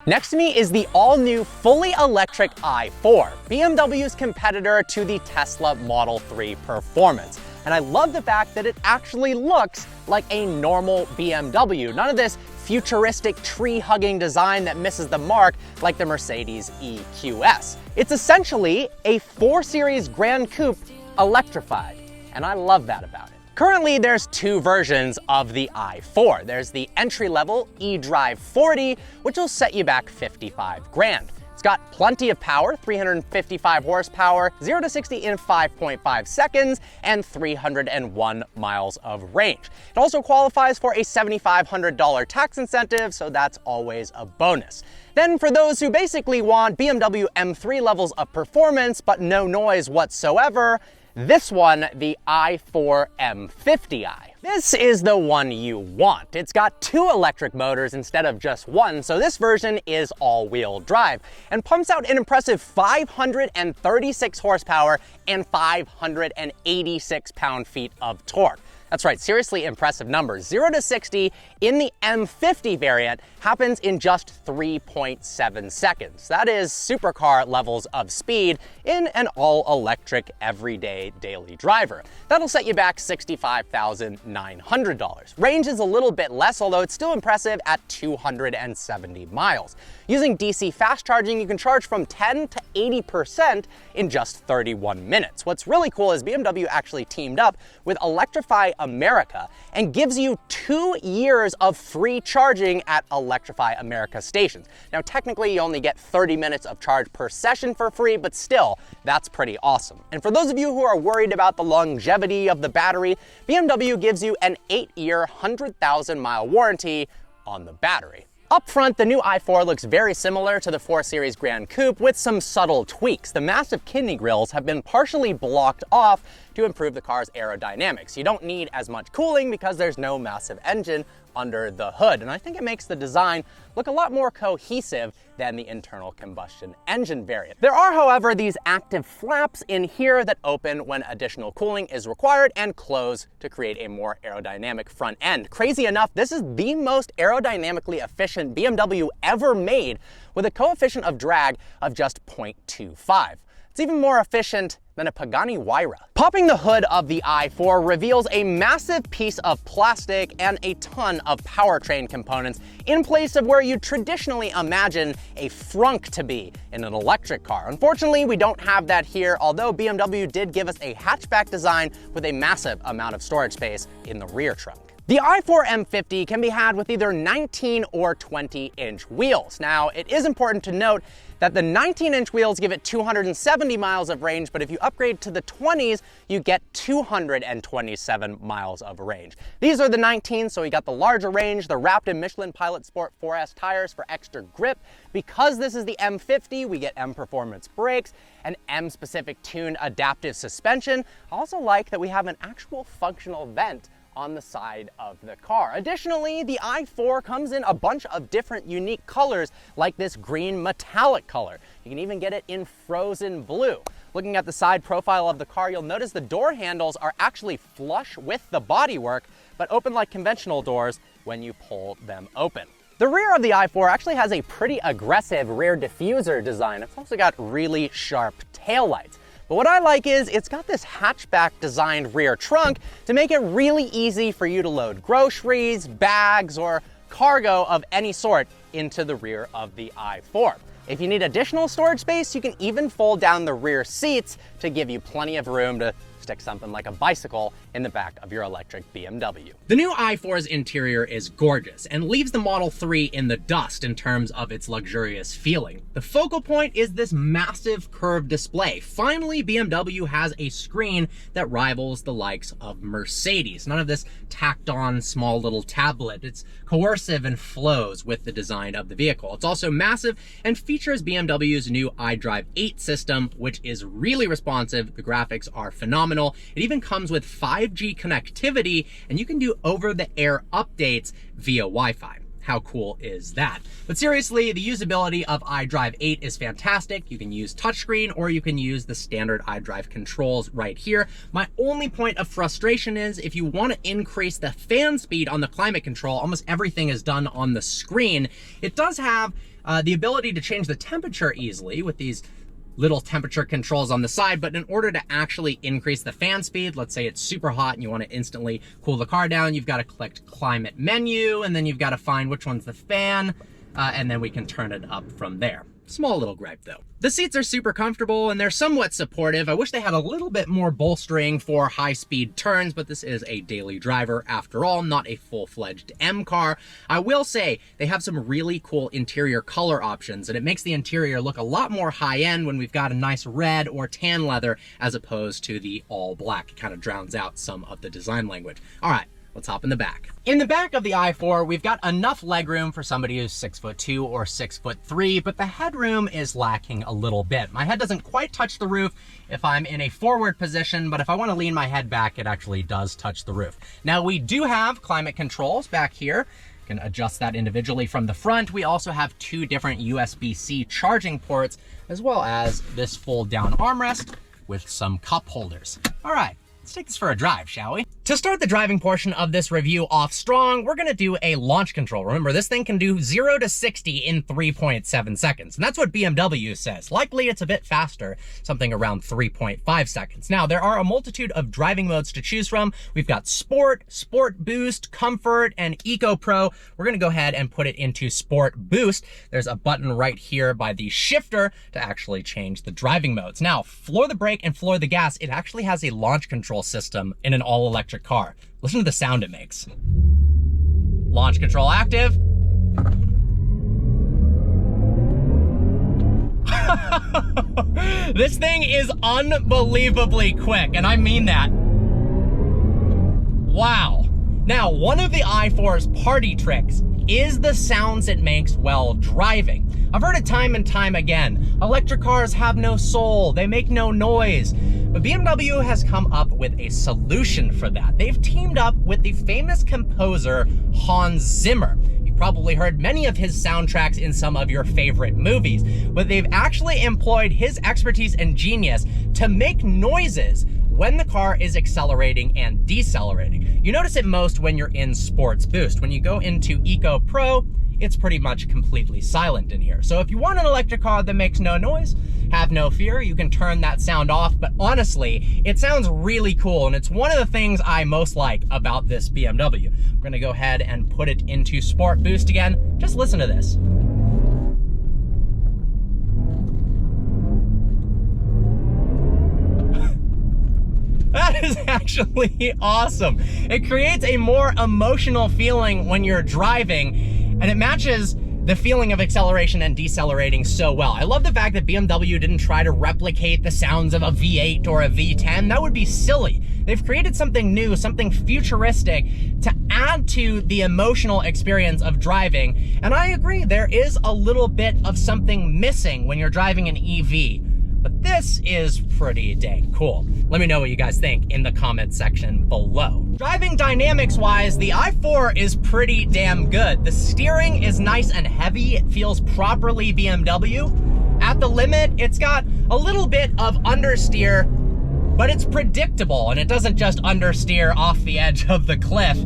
Next to me is the all-new fully electric i4, BMW's competitor to the Tesla Model 3 Performance. And I love the fact that it actually looks like a normal BMW. None of this futuristic tree-hugging design that misses the mark like the Mercedes EQS. It's essentially a 4 Series Grand Coupe electrified, and I love that about it. Currently, there's two versions of the i4. There's the entry-level eDrive 40, which will set you back 55 grand. It's got plenty of power, 355 horsepower, 0 to 60 in 5.5 seconds, and 301 miles of range. It also qualifies for a $7,500 tax incentive, so that's always a bonus. Then for those who basically want BMW M3 levels of performance, but no noise whatsoever, this one, the i4 M50i. This is the one you want. It's got two electric motors instead of just one, so this version is all-wheel drive and pumps out an impressive 536 horsepower and 586 pound-feet of torque. That's right, seriously impressive numbers. 0 to 60 in the M50 variant happens in just 3.7 seconds. That is supercar levels of speed in an all-electric, everyday, daily driver. That'll set you back $65,900. Range is a little bit less, although it's still impressive at 270 miles. Using DC fast charging, you can charge from 10 to 80% in just 31 minutes. What's really cool is BMW actually teamed up with Electrify America and gives you 2 years of free charging at Electrify America stations. Now, technically, you only get 30 minutes of charge per session for free, but still, that's pretty awesome. And for those of you who are worried about the longevity of the battery, BMW gives you an 8-year, 100,000-mile warranty on the battery. Up front, the new i4 looks very similar to the 4 Series Grand Coupe with some subtle tweaks. The massive kidney grills have been partially blocked off to improve the car's aerodynamics. You don't need as much cooling because there's no massive engine under the hood, and I think it makes the design look a lot more cohesive than the internal combustion engine variant. There are, however, these active flaps in here that open when additional cooling is required and close to create a more aerodynamic front end. Crazy enough, this is the most aerodynamically efficient BMW ever made, with a coefficient of drag of just 0.25. It's even more efficient than a Pagani Huayra. Popping the hood of the i4 reveals a massive piece of plastic and a ton of powertrain components in place of where you'd traditionally imagine a frunk to be in an electric car. Unfortunately, we don't have that here, although BMW did give us a hatchback design with a massive amount of storage space in the rear trunk. The i4 M50 can be had with either 19 or 20-inch wheels. Now, it is important to note that the 19-inch wheels give it 270 miles of range, but if you upgrade to the 20s, you get 227 miles of range. These are the 19s, so we got the larger range, the wrapped in Michelin Pilot Sport 4S tires for extra grip. Because this is the M50, we get M Performance brakes and M-specific tuned adaptive suspension. I also like that we have an actual functional vent on the side of the car. Additionally, the i4 comes in a bunch of different unique colors, like this green metallic color. You can even get it in frozen blue. Looking at the side profile of the car, you'll notice the door handles are actually flush with the bodywork, but open like conventional doors when you pull them open. The rear of the i4 actually has a pretty aggressive rear diffuser design. It's also got really sharp taillights. But what I like is it's got this hatchback designed rear trunk to make it really easy for you to load groceries, bags, or cargo of any sort into the rear of the i4. If you need additional storage space, you can even fold down the rear seats to give you plenty of room to stick something like a bicycle in the back of your electric BMW. The new i4's interior is gorgeous and leaves the Model 3 in the dust in terms of its luxurious feeling. The focal point is this massive curved display. Finally, BMW has a screen that rivals the likes of Mercedes. None of this tacked on small little tablet. It's coercive and flows with the design of the vehicle. It's also massive and features BMW's new iDrive 8 system, which is really responsive. The graphics are phenomenal. It even comes with 5G connectivity, and you can do over-the-air updates via Wi-Fi. How cool is that? But seriously, the usability of iDrive 8 is fantastic. You can use touchscreen or you can use the standard iDrive controls right here. My only point of frustration is if you want to increase the fan speed on the climate control, almost everything is done on the screen. It does have the ability to change the temperature easily with these little temperature controls on the side, but in order to actually increase the fan speed, let's say it's super hot and you want to instantly cool the car down, you've got to click climate menu, and then you've got to find which one's the fan, and then we can turn it up from there. Small little gripe though. The seats are super comfortable and they're somewhat supportive. I wish they had a little bit more bolstering for high-speed turns, but this is a daily driver after all, not a full-fledged M car. I will say they have some really cool interior color options, and it makes the interior look a lot more high-end when we've got a nice red or tan leather as opposed to the all black. It kind of drowns out some of the design language. All right. Let's hop in the back. In the back of the i4, we've got enough legroom for somebody who's 6'2" or 6'3", but the headroom is lacking a little bit. My head doesn't quite touch the roof if I'm in a forward position, but if I want to lean my head back, it actually does touch the roof. Now, we do have climate controls back here. You can adjust that individually from the front. We also have 2 different USB-C charging ports, as well as this fold-down armrest with some cup holders. All right. Let's take this for a drive, shall we? To start the driving portion of this review off strong, we're gonna do a launch control. Remember, this thing can do 0 to 60 in 3.7 seconds, and that's what BMW says. Likely it's a bit faster, something around 3.5 seconds. Now, there are a multitude of driving modes to choose from. We've got Sport, Sport Boost, Comfort, and Eco Pro. We're gonna go ahead and put it into Sport Boost. There's a button right here by the shifter to actually change the driving modes. Now, floor the brake and floor the gas, it actually has a launch control system in an all-electric car. Listen to the sound it makes. Launch control active. This thing is unbelievably quick, and I mean that. Wow. Now, one of the i4's party tricks is the sounds it makes while driving. I've heard it time and time again. Electric cars have no soul, they make no noise. But BMW has come up with a solution for that. They've teamed up with the famous composer Hans Zimmer. You've probably heard many of his soundtracks in some of your favorite movies, but they've actually employed his expertise and genius to make noises when the car is accelerating and decelerating. You notice it most when you're in Sports Boost. When you go into Eco Pro, it's pretty much completely silent in here. So if you want an electric car that makes no noise, have no fear, you can turn that sound off. But honestly, it sounds really cool, and it's one of the things I most like about this BMW. We're gonna go ahead and put it into Sport Boost again. Just listen to this. That is actually awesome. It creates a more emotional feeling when you're driving, and it matches the feeling of acceleration and decelerating so well. I love the fact that BMW didn't try to replicate the sounds of a V8 or a V10. That would be silly. They've created something new, something futuristic to add to the emotional experience of driving. And I agree, there is a little bit of something missing when you're driving an EV. But this is pretty dang cool. Let me know what you guys think in the comment section below. Driving dynamics wise, the i4 is pretty damn good. The steering is nice and heavy. It feels properly BMW. At the limit, it's got a little bit of understeer, but it's predictable and it doesn't just understeer off the edge of the cliff.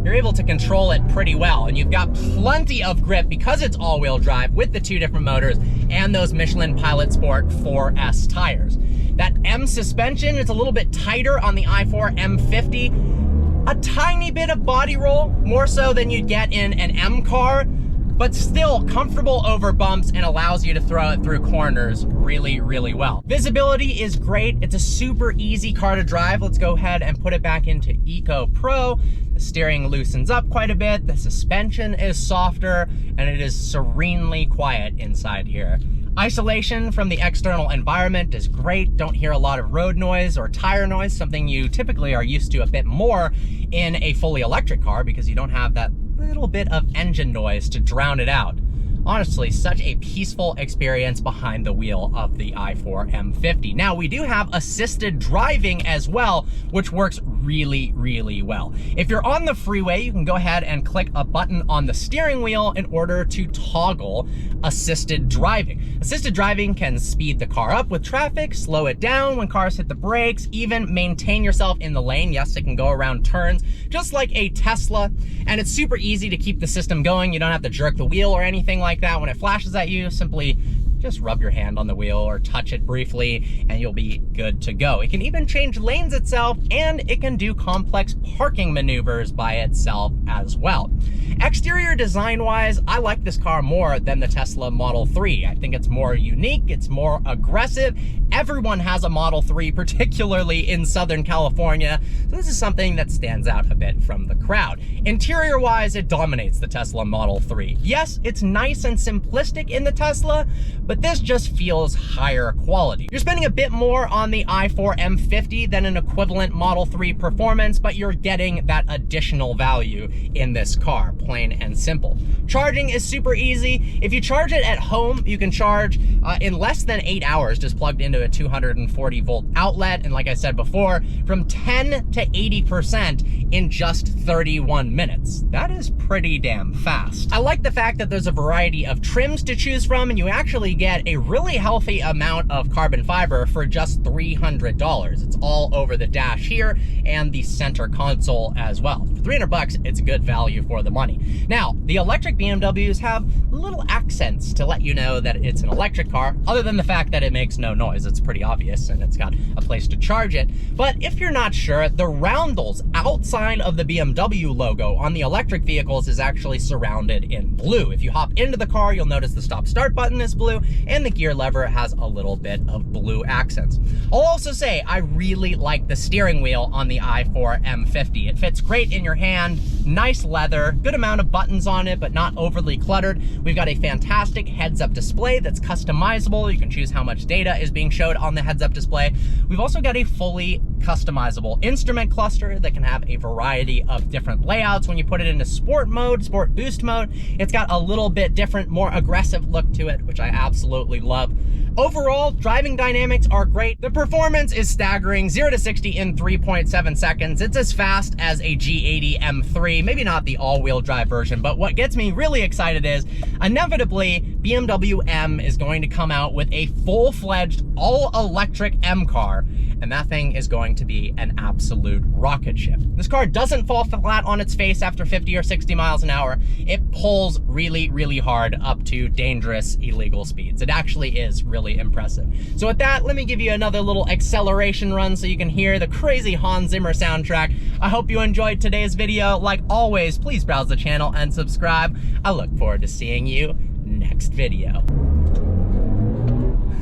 You're able to control it pretty well, and you've got plenty of grip because it's all-wheel drive with the 2 different motors and those Michelin Pilot Sport 4S tires. That M suspension is a little bit tighter on the i4 M50. A tiny bit of body roll, more so than you'd get in an M car, but still comfortable over bumps and allows you to throw it through corners really, really well. Visibility is great. It's a super easy car to drive. Let's go ahead and put it back into Eco Pro. The steering loosens up quite a bit. The suspension is softer, and it is serenely quiet inside here. Isolation from the external environment is great. Don't hear a lot of road noise or tire noise, something you typically are used to a bit more in a fully electric car because you don't have that little bit of engine noise to drown it out. Honestly, such a peaceful experience behind the wheel of the i4 M50. Now, we do have assisted driving as well, which works really, really well. If you're on the freeway, you can go ahead and click a button on the steering wheel in order to toggle assisted driving. Assisted driving can speed the car up with traffic, slow it down when cars hit the brakes, even maintain yourself in the lane. Yes, it can go around turns, just like a Tesla, and it's super easy to keep the system going. You don't have to jerk the wheel or anything like that. When it flashes at you, simply just rub your hand on the wheel or touch it briefly and you'll be good to go. It can even change lanes itself, and it can do complex parking maneuvers by itself as well. Exterior design wise, I like this car more than the Tesla Model 3. I think it's more unique, it's more aggressive. Everyone has a Model 3, particularly in Southern California. So this is something that stands out a bit from the crowd. Interior wise, it dominates the Tesla Model 3. Yes, it's nice and simplistic in the Tesla, but this just feels higher quality. You're spending a bit more on the i4 M50 than an equivalent Model 3 performance, but you're getting that additional value in this car, plain and simple. Charging is super easy. If you charge it at home, you can charge in less than 8 hours, just plugged into a 240 volt outlet. And like I said before, from 10 to 80% in just 31 minutes. That is pretty damn fast. I like the fact that there's a variety of trims to choose from, and you actually get a really healthy amount of carbon fiber for just $300. It's all over the dash here and the center console as well. For 300 bucks, it's a good value for the money. Now, the electric BMWs have little accents to let you know that it's an electric car, other than the fact that it makes no noise. It's pretty obvious, and it's got a place to charge it. But if you're not sure, the roundels outside of the BMW logo on the electric vehicles is actually surrounded in blue. If you hop into the car, you'll notice the stop-start button is blue, and the gear lever has a little bit of blue accents. I'll also say I really like the steering wheel on the i4 M50. It fits great in your hand, nice leather, good amount of buttons on it, but not overly cluttered. We've got a fantastic heads-up display that's customizable. You can choose how much data is being showed on the heads-up display. We've also got a fully customizable instrument cluster that can have a variety of different layouts. When you put it into sport mode, sport boost mode, it's got a little bit different, more aggressive look to it, which I absolutely love. Overall, driving dynamics are great. The performance is staggering, 0 to 60 in 3.7 seconds. It's as fast as a G80 M3, maybe not the all-wheel drive version, but what gets me really excited is, inevitably, BMW M is going to come out with a full-fledged, all-electric M car, and that thing is going to be an absolute rocket ship. This car doesn't fall flat on its face after 50 or 60 miles an hour. It pulls really, really hard up to dangerous, illegal speeds. It actually is really impressive. So with that, let me give you another little acceleration run so you can hear the crazy Hans Zimmer soundtrack. I hope you enjoyed today's video. Like always, please browse the channel and subscribe. I look forward to seeing you next video.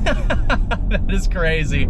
That is crazy.